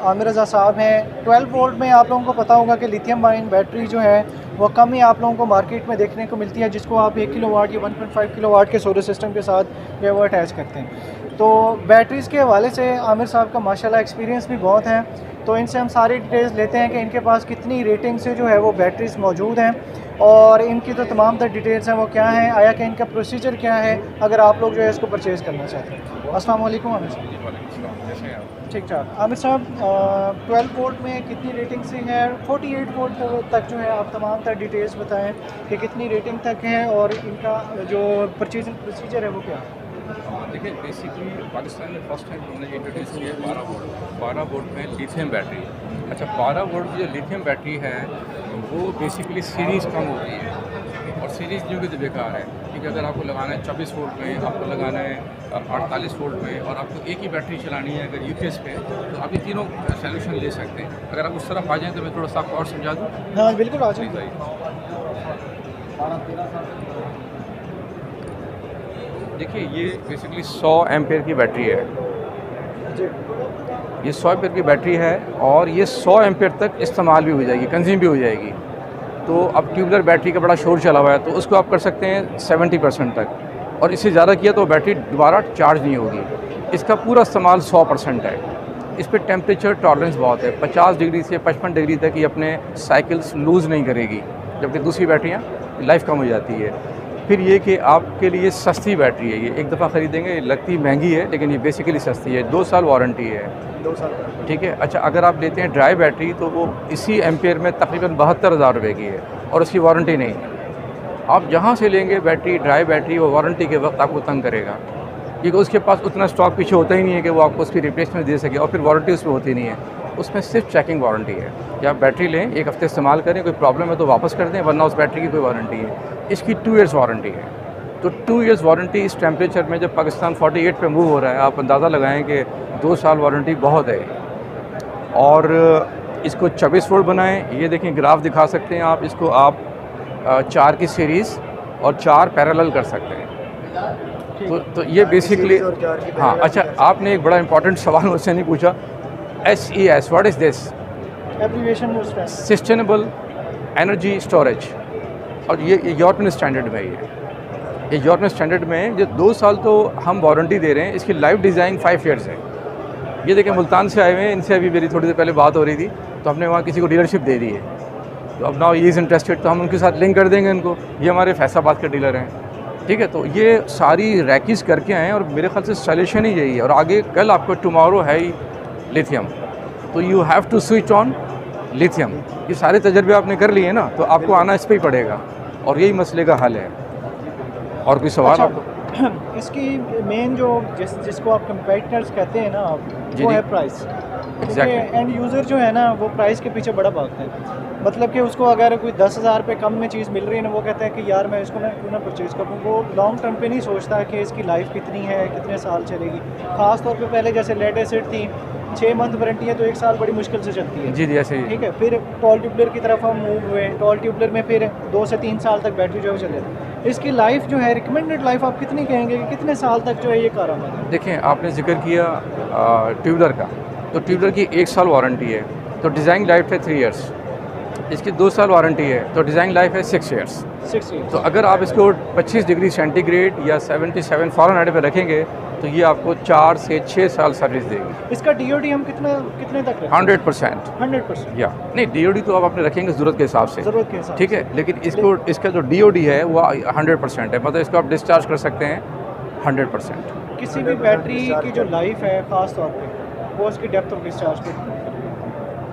आमिर रज़ा साहब हैं। 12 वोल्ट में आप लोगों को पता होगा कि लिथियम आयन बैटरी जो है वो कम ही आप लोगों को मार्केट में देखने को मिलती है, जिसको आप 1 किलोवाट या 1.5 किलोवाट के सोलर सिस्टम के साथ जो है वो अटैच करते हैं। तो बैटरीज़ के हवाले से आमिर साहब का माशाल्लाह एक्सपीरियंस भी बहुत है। तो इनसे हम सारी डिटेल्स लेते हैं कि इनके पास कितनी रेटिंग से जो है वो बैटरीज़ मौजूद हैं और इनकी तो तमाम तर डिटेल्स हैं वो क्या हैं, आया कि इनका प्रोसीजर क्या है अगर आप लोग जो है इसको परचेज़ करना चाहते हैं। अस्सलाम वालेकुम आमिर साहब। ठीक ठाक। आमिर साहब 12 वोल्ट में कितनी रेटिंग से है? 48 वोल्ट तक जो है आप तमाम तर डिटेल्स बताएं कि कितनी रेटिंग तक है और इनका जो परचेजिंग प्रोसीजर है वो क्या है? देखिए, बेसिकली पाकिस्तान में फर्स्ट टाइम हमने इंट्रोड्यूस किया है 12 वोल्ट में लिथियम बैटरी। अच्छा, 12 वोल्ट की जो लिथियम बैटरी है वो बेसिकली सीरीज़ कम होती है और सीरीज़ जो कि तो बेकार है, क्योंकि अगर आपको लगाना है 24 वोल्ट में, आपको लगाना है 48 वोल्ट में और आपको एक ही बैटरी चलानी है अगर यूपीएस पे, तो आप ये तीनों सोल्यूशन ले सकते हैं। अगर आप उस तरफ आ जाएँ तो मैं थोड़ा सा आपको और समझा दूँ। हाँ बिल्कुल, आ जाइए। देखिए, ये बेसिकली 100 एम्पेयर की बैटरी है। ये 100 एम्पेयर की बैटरी है और ये 100 एम्पेयर तक इस्तेमाल भी हो जाएगी, कंज्यूम भी हो जाएगी। तो अब ट्यूबलर बैटरी का बड़ा शोर चला हुआ है, तो उसको आप कर सकते हैं 70% तक, और इससे ज़्यादा किया तो बैटरी दोबारा चार्ज नहीं होगी। इसका पूरा इस्तेमाल 100% है। इस पर टेम्परेचर टॉलरेंस बहुत है, 50 डिग्री से 55 डिग्री तक ये अपने साइकिल्स लूज़ नहीं करेगी, जबकि दूसरी बैटरियाँ लाइफ कम हो जाती है। फिर ये कि आपके लिए सस्ती बैटरी है, ये एक दफ़ा ख़रीदेंगे, लगती महंगी है लेकिन ये बेसिकली सस्ती है। 2 साल वारंटी है। 2 साल। ठीक है। अच्छा, अगर आप लेते हैं ड्राई बैटरी तो वो इसी एम्पेयर में तकरीबन 72,000 रुपये की है और उसकी वारंटी नहीं है। आप जहाँ से लेंगे बैटरी, ड्राई बैटरी, वो वारंटी के वक्त आपको तंग करेगा, क्योंकि उसके पास उतना स्टॉक पीछे होता ही नहीं है कि वो आपको उसकी रिप्लेसमेंट दे सके, और फिर वारंटी उसमें होती नहीं है। उसमें सिर्फ चेकिंग वारंटी है कि आप बैटरी लें, 1 हफ़्ते इस्तेमाल करें, कोई प्रॉब्लम है तो वापस कर दें, वरना उस बैटरी की कोई वारंटी है। इसकी 2 ईयर्स वारंटी है। तो 2 ईयर्स वारंटी इस टेम्परेचर में, जब पाकिस्तान 48 पे मूव हो रहा है, आप अंदाज़ा लगाएं कि 2 साल वारंटी बहुत है। और इसको 24 वोल्ट बनाएं। ये देखें, ग्राफ दिखा सकते हैं आप इसको, आप 4 की सीरीज़ और 4 पैरेलल कर सकते हैं। तो ये बेसिकली, हाँ। अच्छा, आपने एक बड़ा इंपॉर्टेंट सवाल मुझसे नहीं पूछा, SES, what is this? Abbreviation sustainable energy storage. और ये यूरोपियन स्टैंडर्ड में ये यूरोपियन स्टैंडर्ड में जो 2 साल तो हम वारंटी दे रहे हैं, इसकी लाइफ डिज़ाइन 5 ईयर्स है। ये देखें, मुल्तान से आए हुए हैं, इनसे अभी मेरी थोड़ी देर पहले बात हो रही थी, तो हमने वहाँ किसी को डीलरशिप दे दी है। तो अब नाउ ही इज़ इंटरेस्टेड, तो हम उनके साथ लिंक कर देंगे इनको। ये हमारे फैसलाबाद के डीलर हैं। ठीक है। तो ये सारी रैकीज़ करके आए हैं और मेरे ख्याल से सोल्यूशन ही यही है। और आगे कल आपको टुमारो है ही लिथियम, तो you have to switch on lithium. ये सारे तजर्बे आपने कर लिए ना, तो आपको आना इस पर ही पड़ेगा, और यही मसले का हल है। और कोई सवाल? अच्छा, आपको इसकी मेन जो जिसको आप कंपेटिटर्स कहते हैं ना, जी वो जी है प्राइस। एग्जैक्टली। एंड यूज़र जो है ना वो प्राइस के पीछे बड़ा भागता है। मतलब कि उसको अगर कोई 10,000 रुपये कम में चीज़ मिल रही है ना, वो कहता है कि यार मैं इसको ना क्यों ना परचेज़ करूँ। वो लॉन्ग टर्म पे नहीं सोचता है कि इसकी लाइफ कितनी है, कितने साल चलेगी। ख़ास तौर पे पहले जैसे लेड एसिड थी, 6 मंथ वारंटी है तो 1 साल बड़ी मुश्किल से चलती है। जी जी, ऐसे ही। ठीक है। फिर टॉल ट्यूबलर की तरफ हम मूव हुए। टॉल ट्यूबलर में फिर 2 से 3 साल तक बैटरी जो है चले। इसकी लाइफ जो है, रिकमेंडेड लाइफ आप कितनी कहेंगे कि कितने साल तक जो है ये कारआमद है? देखें, आपने जिक्र किया ट्यूबलर का, तो ट्यूबलर की 1 साल वारंटी है, तो डिज़ाइन लाइफ है 3 ईयर्स। इसकी 2 साल वारंटी है, तो डिज़ाइन लाइफ है 6 ईयर्स। 6 ईयर्स। तो अगर आप इसको 25 डिग्री सेंटीग्रेड या 77 फ़ारेनहाइट पे रखेंगे तो ये आपको 4 से 6 साल सर्विस देगी। इसका DOD हम कितने तक रखें? 100%। 100%। या नहीं, DOD तो आप अपने रखेंगे ज़रूरत के हिसाब से। ज़रूरत के हिसाब ठीक है। लेकिन इसका जो DOD है वो 100% है, मतलब इसको आप डिस्चार्ज कर सकते हैं 100%। किसी भी बैटरी की जो लाइफ है ख़ास तौर पे, वो उसकी डेप्थ ऑफ डिस्चार्ज पे।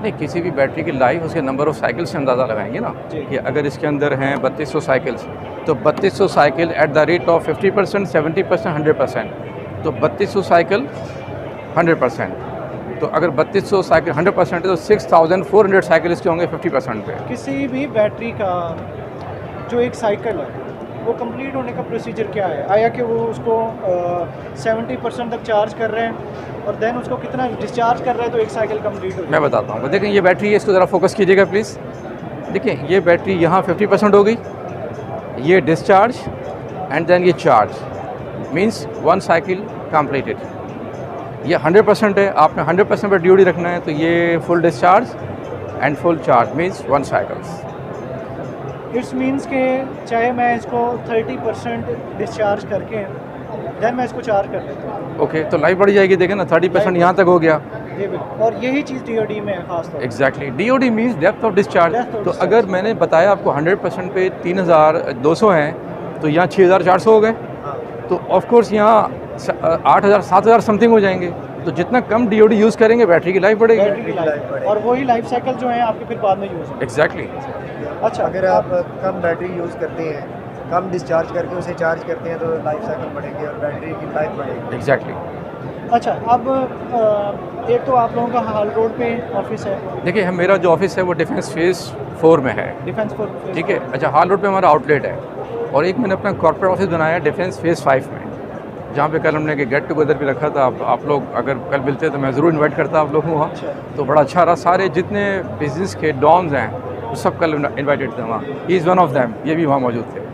नहीं, किसी भी बैटरी की लाइफ उसके नंबर ऑफ़ साइकिल से अंदाज़ा लगाएंगे ना, कि अगर इसके अंदर हैं 3200 साइकिल्स, तो 3200 cycle at the rate of 50%, 70%, 100%, तो 3200 साइकिल 100%। तो अगर 3200 साइकिल 100% है तो 6400 साइकिल इसके होंगे 50% पे। किसी भी बैटरी का जो एक साइकिल है वो कंप्लीट होने का प्रोसीजर क्या है? आया कि वो उसको 70% तक चार्ज कर रहे हैं और देन उसको कितना डिस्चार्ज कर रहे हैं तो एक साइकिल कंप्लीट हो? मैं बताता हूँ। देखें, ये बैटरी है, इसको ज़रा फोकस कीजिएगा प्लीज़। देखिए, ये बैटरी यहाँ 50% हो गई, ये डिस्चार्ज एंड देन ये चार्ज, मीन्स 1 साइकिल कंप्लीटेड। ये 100% है, आपने 100% पर DOD रखना है तो ये full discharge and full charge means 1 cycles. It's means के चाहे मैं इसको 30% डिस्चार्ज करके देन मैं इसको चार्ज कर लेता हूँ। ओके, तो लाइफ बढ़ जाएगी, देखें ना 30% यहाँ तक हो गया। जी बिल्कुल, और यही चीज़ DOD में है खास तौर exactly, DOD means depth of discharge. Depth of तो discharge। अगर मैंने बताया आपको 100% पे 3200 हैं तो यहाँ 6400 हो गए, तो ऑफ कोर्स यहाँ 8000 7000 समथिंग हो जाएंगे। तो जितना कम DOD यूज़ करेंगे बैटरी की लाइफ बढ़ेगी। बैटरी की लाइफ, और वही लाइफ साइकिल जो है आपके फिर बाद में यूज़ होंगे। एग्जैक्टली। अच्छा, अगर आप कम बैटरी यूज़ करते हैं, कम डिस्चार्ज करके उसे चार्ज करते हैं तो लाइफ साइकिल बढ़ेगी और बैटरी की लाइफ बढ़ेगी। एग्जैक्टली। अच्छा, अब एक तो आप लोगों का हाल रोड पे ऑफिस है, देखिए हम, मेरा जो ऑफिस है वो डिफेंस फेज़ 4 में है, डिफेंस फोर्स, ठीक है। अच्छा, हाल रोड पे हमारा आउटलेट है, और एक मैंने अपना कॉर्पोरेट ऑफिस बनाया है डिफेंस फेज़ 5 में, जहाँ पे कल हमने गेट टुगेदर भी रखा था। आप लोग अगर कल मिलते तो मैं ज़रूर इनवाइट करता आप लोगों को वहाँ। अच्छा। तो बड़ा अच्छा रहा, सारे जितने बिजनेस के डॉन्स हैं वो सब कल इन्वाइटेड थे वहाँ। He is one of them, ये भी वहाँ मौजूद थे।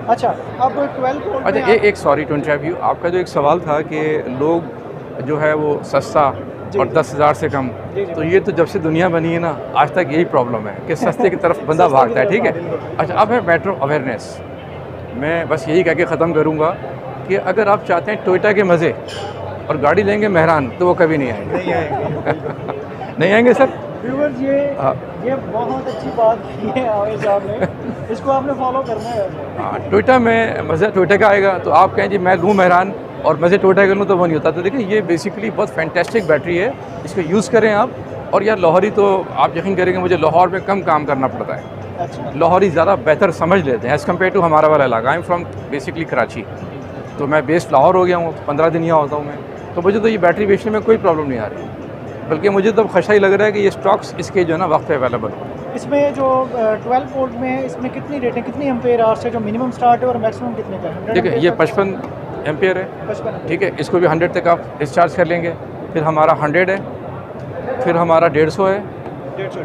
अच्छा, अब 12 वोल्ट अच्छा, में एक सॉरी टू इंटरव्यू, आपका जो एक सवाल था कि लोग जो है वो सस्ता जी। और 10,000 से कम, जी, जी। तो ये तो जब से दुनिया बनी है ना आज तक यही प्रॉब्लम है कि सस्ते की तरफ बंदा सस्ते की भागता है, तरफ ठीक है। भागता अच्छा, अब है मैटर ऑफ अवेयरनेस। मैं बस यही कह के ख़त्म करूँगा कि अगर आप चाहते हैं टोयोटा के मज़े और गाड़ी लेंगे मेहरान, तो वो कभी नहीं आएंगे। नहीं आएंगे। नहीं आएंगे सर। व्यूअर्स, हाँ। ये बहुत अच्छी बात की है आमिर साहब ने, इसको आपने फॉलो करना है वैसे। हाँ, टोयोटा में मज़ा टोयोटा का आएगा, तो आप कहें जी मैं लूँ मेहरान और मज़े टोयोटा कर लूँ, तो वो नहीं होता। तो देखिए ये बेसिकली बहुत फैंटेस्टिक बैटरी है, इसको यूज़ करें आप। और यार लाहौरी तो आप यकीन करेंगे मुझे लाहौर में कम काम करना पड़ता है, अच्छा, लाहौरी ज़्यादा बेहतर समझ लेते हैं एज़ कम्पेयर टू हमारा वाला इलाका। I am from basically Karachi, तो मैं बेस्ड लाहौर हो गया हूँ, 15 दिन यहाँ होता हूँ मैं, तो मुझे तो ये बैटरी बेचने में कोई प्रॉब्लम नहीं आ रही, बल्कि मुझे तो खशा ही लग रहा है कि ये स्टॉक्स इसके जो है ना वक्त पे अवेलेबल हो। इसमें जो 12 वोल्ट में है, इसमें कितनी रेटिंग, कितनी एम्पेयर आवर से जो मिनिमम स्टार्ट है और मैक्सिमम कितने का है? देखिए ये 55 एम्पेयर है, 55। ठीक है। इसको भी 100 तक आप डिस्चार्ज कर लेंगे। फिर हमारा 100 है, फिर हमारा 150 है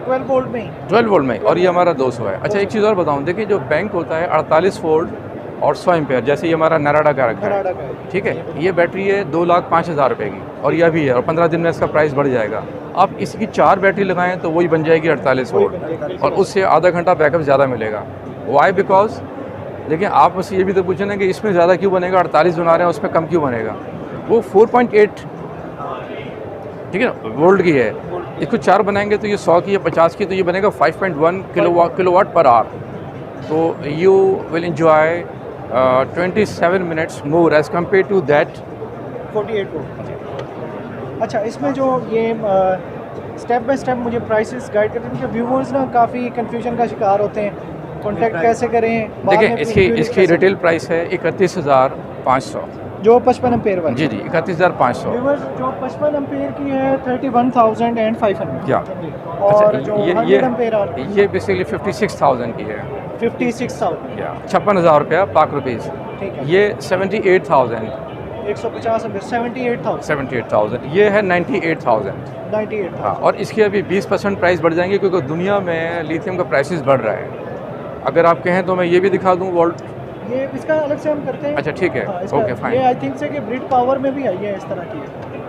12 वोल्ट में ही। 12 वोल्ट में, और ये हमारा 200 है। अच्छा, एक चीज़ और बताऊँ, देखिए जो बैंक होता है 48 वोल्ट और 100 एम्पेयर, जैसे ये हमारा नराडा का रखा है, कनाडा का है। ठीक है। ये बैटरी है 2,05,000 रुपये की, और यह भी है, और 15 दिन में इसका प्राइस बढ़ जाएगा। आप इसकी 4 बैटरी लगाएं तो वही बन जाएगी 48 वही वोल्ट, बन जाएगी। और उससे आधा घंटा बैकअप ज़्यादा मिलेगा। वाई? बिकॉज देखिए आप मुझसे ये भी तो पूछे ना कि इसमें ज़्यादा क्यों बनेगा, 48 बना रहे हैं उसमें कम क्यों बनेगा। वो 4.8 ठीक है ना वोल्ट की है, इसको 4 बनाएंगे तो ये 100 की या 50 की, तो ये बनेगा 5.1 किलोवाट पर आवर। तो you will enjoy 27 minutes more as compare to that 48 volt. अच्छा, इसमें जो ये स्टेप बाय स्टेप मुझे प्राइसेस गाइड करते हैं, क्योंकि व्यूअर्स ना काफ़ी कंफ्यूजन का शिकार होते हैं, कॉन्टैक्ट कैसे करें। बाद देखिए में इसकी query इसकी कैसे- रिटेल प्राइस है 31,500। जो 55 एम्पेयर वाली। जी जी 31,500। व्यूअर्स, जो 55 एम्पेयर की है 31,500। या और जो 100 एम्पेयर आवर ये बेसिकली 56,000 की है, 56,000। या 56,000 रुपया पाक रुपीज़। ठीक है। ये 78,000, 150 एम्पेयर 78,000। 78,000, ये है 98,000। 98,000। हाँ, और इसके अभी 20% प्राइस बढ़ जाएंगे क्योंकि दुनिया में लिथियम का प्राइसेस बढ़ रहा है। अगर आप कहें तो मैं ये भी दिखा दूँ वोल्ट। ये इसका अलग से हम करते हैं। अच्छा ठीक है, हाँ, इसका- ओके फाइन। ये आई थिंक से कि ब्रिड पावर में भी आई है इस तरह की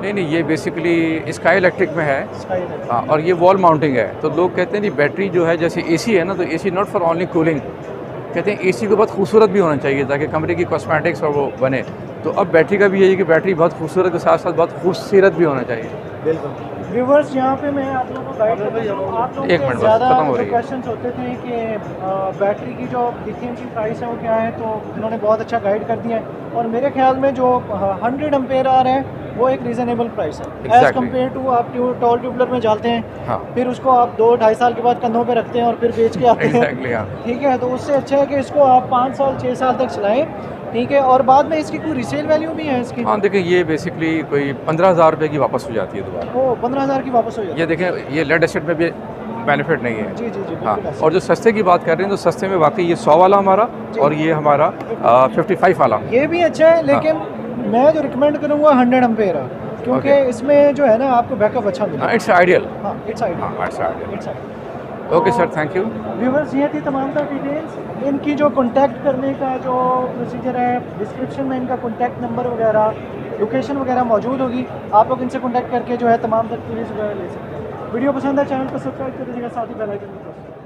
नहीं नहीं, ये बेसिकली स्काई इलेक्ट्रिक में है। Sky electric. हाँ, और ये वॉल माउंटिंग है। तो लोग कहते हैं जी बैटरी जो है जैसे एसी है ना, तो AC not for only cooling, कहते हैं एसी को बहुत खूबसूरत भी होना चाहिए ताकि कमरे की कॉस्मेटिक्स और वो बने। तो अब बैटरी का भी यही है कि बैटरी बहुत खूबसूरत के साथ साथ बहुत खूबसूरत भी होना चाहिए। बिल्कुल। व्यूवर्स, यहाँ पे मैं आप लोगों को गाइड करता हूँ। आप लोगों एक के मिनट बस, ज़्यादा खत्म हो जो रही है। क्वेश्चंस होते थे कि बैटरी की जो लिथियम की प्राइस है वो क्या है, तो इन्होंने बहुत अच्छा गाइड कर दिया है। और मेरे ख्याल में जो 100 एम्पेयर आ रहे हैं वो एक रीज़नेबल प्राइस है एज़ Exactly. कम्पेयर टू आप टॉल ट्यूबलर में डालते हैं, हाँ फिर उसको आप 2-2.5 साल के बाद कंधों पे रखते हैं और फिर बेच के आते हैं। एग्जैक्टली हाँ। ठीक है, तो उससे अच्छा है कि इसको आप 5 साल 6 साल तक चलाएं, ठीक है। और बाद में इसकी कोई रिसेल वैल्यू भी है इसकी। हाँ देखिए, ये बेसिकली कोई 15,000 रुपये की वापस हो जाती है दोबारा। वो 15,000 की वापस हो जाती ये देखें, ये लेड एसिड में भी बेनिफिट नहीं है। है। जी जी जी, हाँ, बिल्कुल ऐसा। और जो सस्ते की बात कर रहे हैं तो सस्ते में वाकई ये 100 वाला हमारा और ये हमारा 55 वाला। ये भी अच्छा है, लेकिन मैं जो रिकमेंड करूँगा 100 एम्पेयर है, क्योंकि Okay. इसमें जो है ना आपको बैकअप अच्छा मिलेगा। It's ideal. हाँ, इट्स आइडियल। हाँ it's ideal. It's ideal. Okay sir, thank you. Viewers, ये थी तमाम तर डिटेल्स। इनकी जो कॉन्टैक्ट करने का जो प्रोसीजर है, डिस्क्रिप्शन में इनका कॉन्टैक्ट नंबर वगैरह लोकेशन वगैरह मौजूद होगी, आप लोग इनसे कॉन्टैक्ट करके जो है तमाम तक वगैरह ले सकते हैं। वीडियो पसंद है चैनल को सब्सक्राइब कर दीजिएगा, साथ ही बेल आइकन को प्रेस